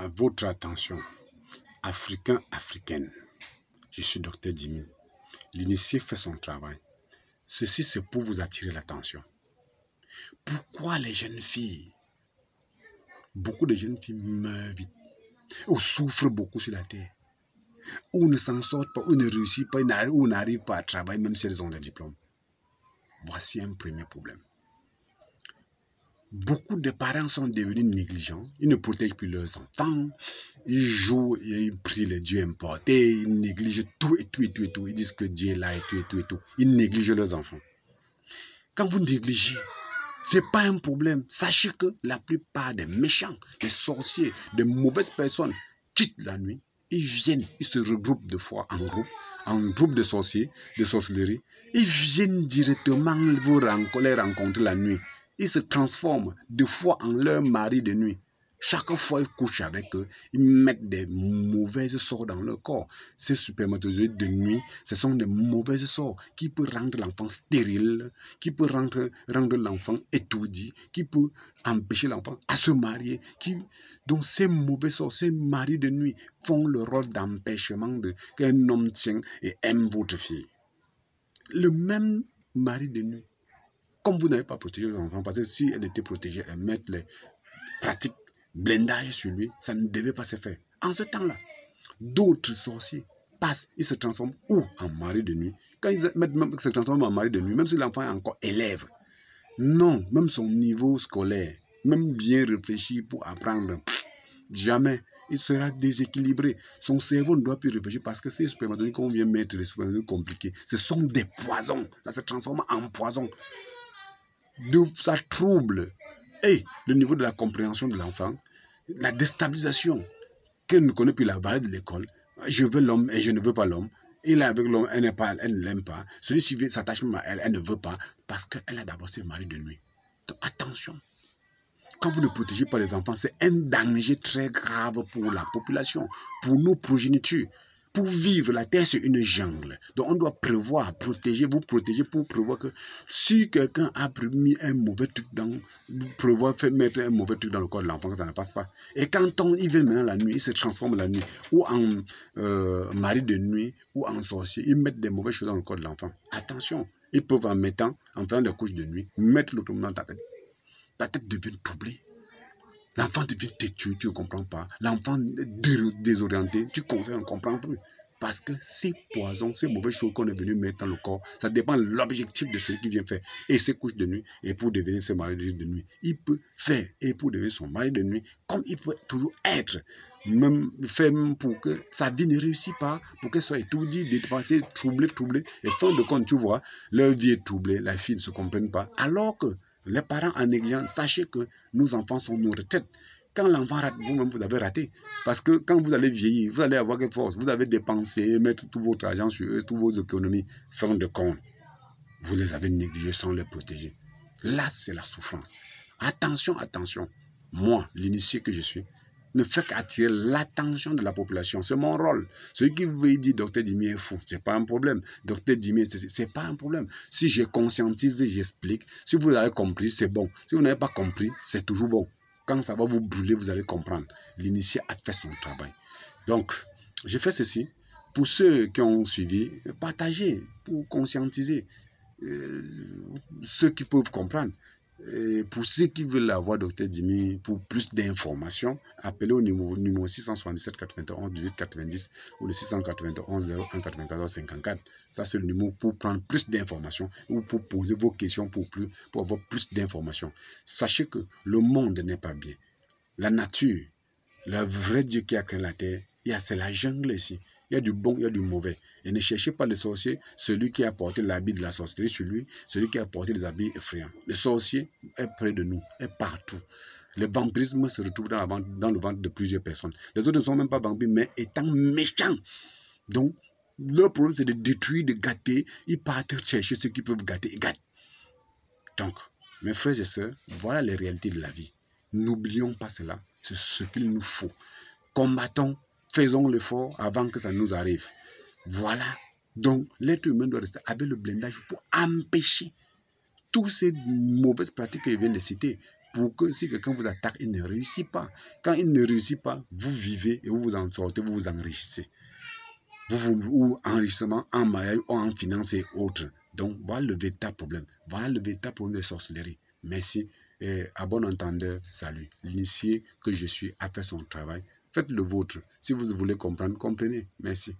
À votre attention, Africains, Africaines, je suis Dr Dimi. L'initié fait son travail. Ceci, c'est pour vous attirer l'attention. Pourquoi les jeunes filles, beaucoup de jeunes filles meurent vite, ou souffrent beaucoup sur la terre, ou ne s'en sortent pas, ou ne réussissent pas, ou n'arrivent pas à travailler, même si elles ont des diplômes? Voici un premier problème. Beaucoup de parents sont devenus négligents. Ils ne protègent plus leurs enfants. Ils jouent et ils prient les dieux importés. Ils négligent tout et tout et tout et tout. Ils disent que Dieu est là et tout et tout et tout. Ils négligent leurs enfants. Quand vous négligez, ce n'est pas un problème. Sachez que la plupart des méchants, des sorciers, des mauvaises personnes quittent la nuit. Ils viennent, ils se regroupent de fois en groupe de sorciers, de sorcellerie. Ils viennent directement les rencontrer la nuit. Ils se transforment de fois en leur mari de nuit. Chaque fois ils couchent avec eux, ils mettent des mauvaises sorts dans leur corps. Ces spermatozoïdes de nuit, ce sont des mauvaises sorts qui peuvent rendre l'enfant stérile, qui peuvent rendre l'enfant étourdi, qui peuvent empêcher l'enfant à se marier. Donc ces mauvais sorts, ces maris de nuit font le rôle d'empêchement qu'un homme tient et aime votre fille. Le même mari de nuit, comme vous n'avez pas protégé les enfants, parce que si elle était protégée, elle met les pratiques blindage sur lui, ça ne devait pas se faire. En ce temps-là, d'autres sorciers passent, ils se transforment ou en mari de nuit. Quand ils se transforment en mari de nuit, même si l'enfant est encore élève, non, même son niveau scolaire, même bien réfléchi pour apprendre, jamais. Il sera déséquilibré. Son cerveau ne doit plus réfléchir parce que ces spermatozoïdes qu'on vient mettre, les spermatozoïdes compliqués, ce sont des poisons. Ça se transforme en poison. Ça trouble le niveau de la compréhension de l'enfant, la déstabilisation, qu'elle ne connaît plus la valeur de l'école. Je veux l'homme et je ne veux pas l'homme. Il est avec l'homme, elle ne l'aime pas. Celui-ci s'attache même à elle, elle ne veut pas parce qu'elle a d'abord ses maris de nuit. Donc attention, quand vous ne protégez pas les enfants, c'est un danger très grave pour la population, pour nos progénitures. Pour vivre, la terre, c'est une jungle. Donc, on doit prévoir, protéger, vous protéger pour prévoir que si quelqu'un a mis un mauvais truc mettre un mauvais truc dans le corps de l'enfant, ça ne passe pas. Et quand il vient maintenant la nuit, il se transforme la nuit, ou en mari de nuit, ou en sorcier, ils mettent des mauvaises choses dans le corps de l'enfant. Attention, ils peuvent en faisant des couches de nuit, mettre l'autre dans ta tête. Ta tête devient troublée. L'enfant devient têtu, tu ne comprends pas. L'enfant désorienté, tu conseilles, on ne comprend plus. Parce que ces poisons, ces mauvaises choses qu'on est venu mettre dans le corps, ça dépend de l'objectif de celui qui vient faire. Et ses couches de nuit, et pour devenir son mari de nuit. Il peut faire, et pour devenir son mari de nuit, comme il peut toujours être. Même pour que sa vie ne réussisse pas, pour qu'elle soit étourdie, dépassée, troublée. Et fin de compte, tu vois, leur vie est troublée, la fille ne se comprenne pas. Alors que les parents en négligence, sachez que nos enfants sont nos retraites. Quand l'enfant rate, vous-même, vous avez raté. Parce que quand vous allez vieillir, vous allez avoir quelque force. Vous avez dépensé, mettre tout votre argent sur eux, toutes vos économies. Fin de compte, vous les avez négligés sans les protéger. Là, c'est la souffrance. Attention, attention. Moi, l'initié que je suis, ne fait qu'attirer l'attention de la population. C'est mon rôle. Celui qui veut dire Dr Dimi est fou, ce n'est pas un problème. Dr Dimi, ce n'est pas un problème. Si j'ai conscientisé, j'explique. Si vous avez compris, c'est bon. Si vous n'avez pas compris, c'est toujours bon. Quand ça va vous brûler, vous allez comprendre. L'initié a fait son travail. Donc, j'ai fait ceci. Pour ceux qui ont suivi, partagez pour conscientiser ceux qui peuvent comprendre. Et pour ceux qui veulent avoir Dr Dimi, pour plus d'informations, appelez au numéro 677 91 18 90 ou le 691 01 94 54. Ça, c'est le numéro pour prendre plus d'informations ou pour poser vos questions pour avoir plus d'informations. Sachez que le monde n'est pas bien. La nature, le vrai Dieu qui a créé la terre, c'est la jungle ici. Il y a du bon, il y a du mauvais. Et ne cherchez pas le sorcier, celui qui a porté l'habit de la sorcellerie sur lui, celui qui a porté les habits effrayants. Le sorcier est près de nous, est partout. Le vampirisme se retrouve dans le ventre de plusieurs personnes. Les autres ne sont même pas vampires, mais étant méchants. Donc, leur problème, c'est de détruire, de gâter. Ils partent chercher ceux qui peuvent gâter et gâtent. Donc, mes frères et sœurs, voilà les réalités de la vie. N'oublions pas cela. C'est ce qu'il nous faut. Combattons. Faisons l'effort avant que ça nous arrive. Voilà. Donc, l'être humain doit rester avec le blindage pour empêcher toutes ces mauvaises pratiques que je viens de citer. pour que si quelqu'un vous attaque, il ne réussit pas. Quand il ne réussit pas, vous vivez et vous vous en sortez, vous vous enrichissez. Ou enrichissement en maillage ou en finance et autres. Donc, voilà le véritable problème. Voilà le véritable problème de sorcellerie. Merci. Et à bon entendeur, salut. L'initié que je suis a fait son travail. Faites le vôtre. Si vous voulez comprendre, comprenez. Merci.